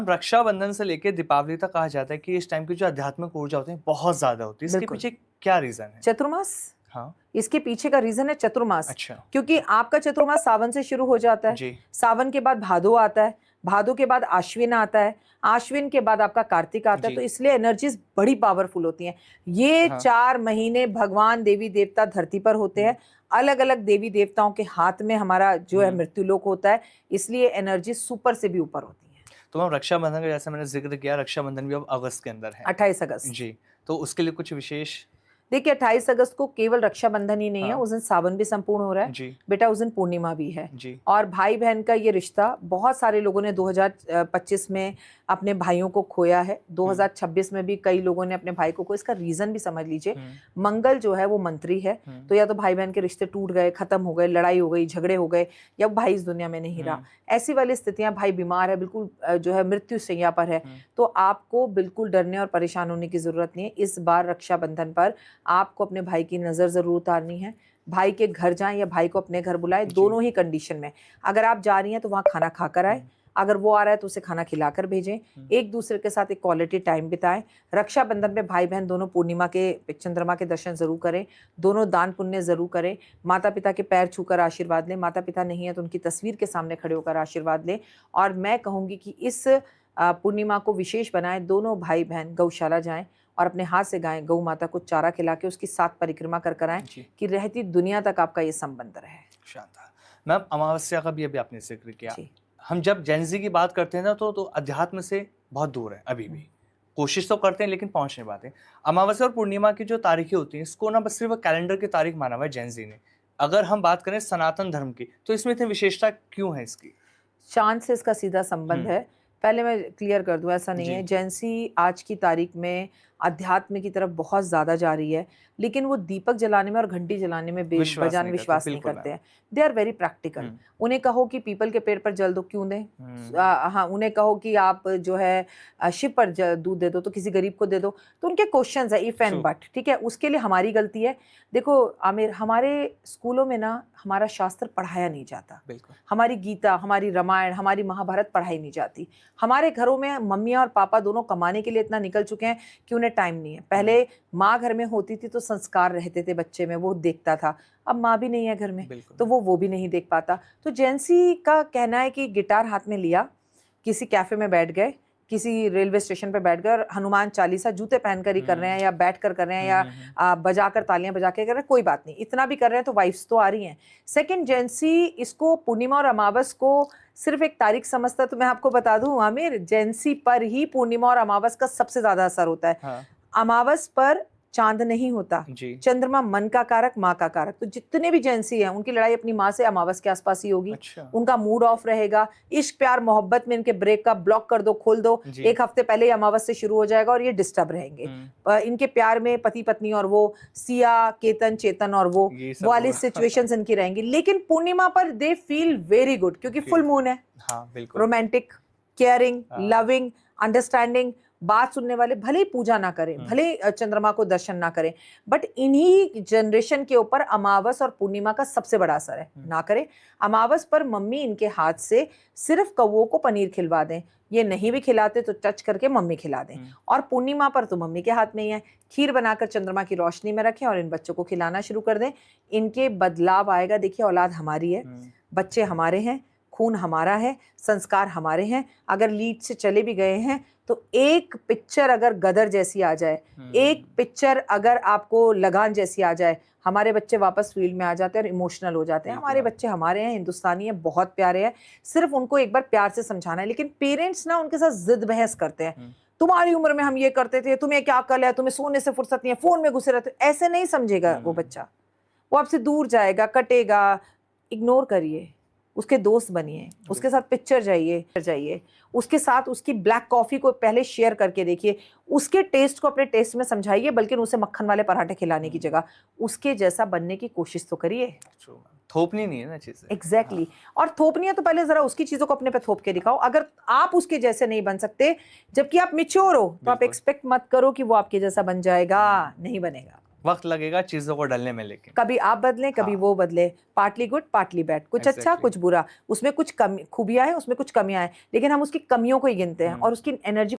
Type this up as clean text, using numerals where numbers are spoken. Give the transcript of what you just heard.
रक्षाबंधन से लेके दीपावली तक कहा जाता है कि इस टाइम की जो आध्यात्मिक ऊर्जा होती है बहुत ज्यादा होती है, इसके बिल्कुल। पीछे क्या रीजन है? चतुर्मास, हाँ। इसके पीछे का रीजन है चतुर्मास। अच्छा। क्योंकि आपका चतुर्मास सावन से शुरू हो जाता है, जी। सावन के बाद भादो आता है, भादो के बाद आश्विन आता है, आश्विन के बाद आपका कार्तिक आता है, तो जी। इसलिए एनर्जीज बड़ी पावरफुल होती हैं। ये हाँ। 4 महीने भगवान देवी देवता धरती पर होते हैं, अलग अलग देवी देवताओं के हाथ में हमारा जो है मृत्यु लोक होता है, इसलिए एनर्जी सुपर से भी ऊपर होती है। तो मैम रक्षाबंधन का जैसे मैंने जिक्र किया, रक्षाबंधन भी अब अगस्त के अंदर है। 28 अगस्त। जी। तो उसके लिए कुछ विशेष? देखिए 28 अगस्त को केवल रक्षाबंधन ही नहीं है, हाँ। उस दिन सावन भी संपूर्ण हो रहा है जी। बेटा, उस दिन पूर्णिमा भी है। जी। और भाई बहन का ये रिश्ता, बहुत सारे लोगों ने 2025 में अपने भाइयों को खोया है, 2026 में भी कई लोगों ने अपने भाई को खोया। इसका रीजन भी समझ लीजिए, मंगल जो है वो मंत्री है, तो या तो भाई बहन के रिश्ते टूट गए, खत्म हो गए, लड़ाई हो गई, झगड़े हो गए, या भाई इस दुनिया में नहीं रहा, ऐसी वाली स्थितियां, भाई बीमार है, बिल्कुल जो है मृत्यु शैया पर है, तो आपको बिल्कुल डरने और परेशान होने की जरूरत नहीं है। इस बार रक्षाबंधन पर आपको अपने भाई की नजर जरूर उतारनी है। भाई के घर जाएं या भाई को अपने घर बुलाएं, दोनों ही कंडीशन में। अगर आप जा रही हैं तो वहां खाना खाकर आए, अगर वो आ रहा है तो उसे खाना खिलाकर भेजें, एक दूसरे के साथ एक क्वालिटी टाइम बिताएं। रक्षाबंधन में भाई बहन दोनों पूर्णिमा के चंद्रमा के दर्शन जरूर करें, दोनों दान पुण्य जरूर करें, माता पिता के पैर छूकर आशीर्वाद लें, माता पिता नहीं है तो उनकी तस्वीर के सामने खड़े होकर आशीर्वाद लें। और मैं कहूंगी कि इस पूर्णिमा को विशेष बनाएं, दोनों भाई बहन गौशाला जाएं और अपने हाथ से गाय गौ माता को चारा खिला के उसकी 7 परिक्रमा कर आएं कि रहती दुनिया तक आपका ये संबंध रहे। शानदार। मैम अमावस्या का भी अभी आपने जिक्र किया, हम जब जेंजी की बात करते हैं ना तो अध्यात्म से बहुत दूर है अभी भी, कोशिश तो करते हैं लेकिन पहुंच नहीं पाते। अमावस्या और पूर्णिमा की जो तारीखें होती हैं, इसको ना बस सिर्फ कैलेंडर की तारीख माना हुआ है जेंजी ने। अगर हम बात करें सनातन धर्म की, तो इसमें इतनी विशेषता क्यों है इसकी? चांद से इसका सीधा संबंध है। पहले मैं क्लियर कर दूं, ऐसा नहीं है, जेंसी आज की तारीख में अध्यात्म की तरफ बहुत ज्यादा जा रही है, लेकिन वो दीपक जलाने में और घंटी जलाने में बेबजान विश्वास नहीं करते हैं। They are very practical. उन्हें कहो कि पीपल के पेड़ पर जल दो, क्यों दें? हाँ, उन्हें कहो कि आप जो है शिव पर दूध दे दो, तो किसी गरीब को दे दो, तो उनके क्वेश्चंस है इफ एंड बट, ठीक है, उसके लिए हमारी गलती है। देखो आमिर, हमारे स्कूलों में ना हमारा शास्त्र पढ़ाया नहीं जाता, हमारी गीता, हमारी रामायण, हमारी महाभारत पढ़ाई नहीं जाती। हमारे घरों में मम्मियाँ और पापा दोनों कमाने के लिए इतना निकल चुके हैं कि उन्हें टाइम नहीं है। पहले माँ घर में होती थी तो संस्कार रहते थे बच्चे में, वो देखता था। अब माँ भी नहीं है घर में, तो वो भी नहीं देख पाता। तो जेंसी का कहना है कि गिटार हाथ में लिया, किसी कैफे में बैठ गए, किसी रेलवे स्टेशन पे बैठ गए और हनुमान चालीसा जूते पहनकर ही कर रहे हैं, या बैठ कर रहे हैं, या बजाकर तालियां बजा के कर रहे हैं, कोई बात नहीं, इतना भी कर रहे हैं तो वाइफ्स तो आ रही हैं। सेकंड, जेंसी इसको पूर्णिमा और अमावस को सिर्फ एक तारीख समझता, तो मैं आपको बता दूं आमिर, जेंसी पर ही पूर्णिमा और अमावस का सबसे ज्यादा असर होता है। अमावस पर चांद नहीं होता, चंद्रमा मन का कारक, माँ का कारक। तो जितने भी जेंसी हैं उनकी लड़ाई अपनी माँ से अमावस के आसपास ही होगी। उनका मूड ऑफ रहेगा, इश्क प्यार मोहब्बत में इनके ब्रेक का ब्लॉक कर दो, खोल दो, एक हफ्ते पहले ही अमावस से शुरू हो जाएगा और ये डिस्टर्ब रहेंगे। इनके प्यार में पति पत्नी और वो सिया केतन चेतन और वो वाली सिचुएशंस इनकी रहेंगी। लेकिन पूर्णिमा पर दे फील वेरी गुड, क्योंकि फुल मून है, रोमांटिक, केयरिंग, लविंग, अंडरस्टैंडिंग, बात सुनने वाले, भले ही पूजा ना करें, भले चंद्रमा को दर्शन ना करें, बट इन्हीं जनरेशन के ऊपर अमावस और पूर्णिमा का सबसे बड़ा असर है। ना करें। अमावस पर मम्मी इनके हाथ से सिर्फ कौवों को पनीर खिलवा दें, ये नहीं भी खिलाते तो टच करके मम्मी खिला दें। और पूर्णिमा पर तो मम्मी के हाथ में ही है, खीर बनाकर चंद्रमा की रोशनी में रखें और इन बच्चों को खिलाना शुरू कर दें। इनके बदलाव आएगा। देखिए, औलाद हमारी है, बच्चे हमारे हैं, खून हमारा है, संस्कार हमारे हैं। अगर लीड से चले भी गए हैं तो एक पिक्चर अगर गदर जैसी आ जाए, एक पिक्चर अगर आपको लगान जैसी आ जाए, हमारे बच्चे वापस फील्ड में आ जाते हैं और इमोशनल हो जाते हैं। हमारे बच्चे हमारे हैं, हिंदुस्तानी हैं, बहुत प्यारे हैं, सिर्फ उनको एक बार प्यार से समझाना है। लेकिन पेरेंट्स ना उनके साथ जिद बहस करते हैं, तुम्हारी उम्र में हम ये करते थे, तुम्हें क्या अकल है, तुम्हें सोने से फुर्सत नहीं है, फोन में घुसे रहते। ऐसे नहीं समझेगा वो बच्चा, वो आपसे दूर जाएगा, कटेगा। इग्नोर करिए, उसके दोस्त बनिए, उसके साथ पिक्चर जाइए, उसके साथ उसकी ब्लैक कॉफी को पहले शेयर करके देखिए, उसके टेस्ट को अपने टेस्ट में समझाइए, बल्कि उसे मक्खन वाले पराठे खिलाने की जगह उसके जैसा बनने की कोशिश तो करिए। थोपनी नहीं है ना चीजें। एग्जैक्टली। और थोपनी है तो पहले जरा उसकी चीजों को अपने पे थोप के दिखाओ। अगर आप उसके जैसे नहीं बन सकते, जबकि आप मिच्योर हो, तो आप एक्सपेक्ट मत करो कि वो आपके जैसा बन जाएगा, नहीं बनेगा। वक्त लगेगा चीजों को डलने में, लेकिन कभी आप बदलें, कभी हाँ। वो बदले, पार्टली गुड पार्टली बैड, कुछ अच्छा Exactly. कुछ बुरा, उसमें कुछ कमी खूबियां हैं, उसमें कुछ कमियां हैं, लेकिन हम उसकी कमियों को ही गिनते हैं और उसकी एनर्जी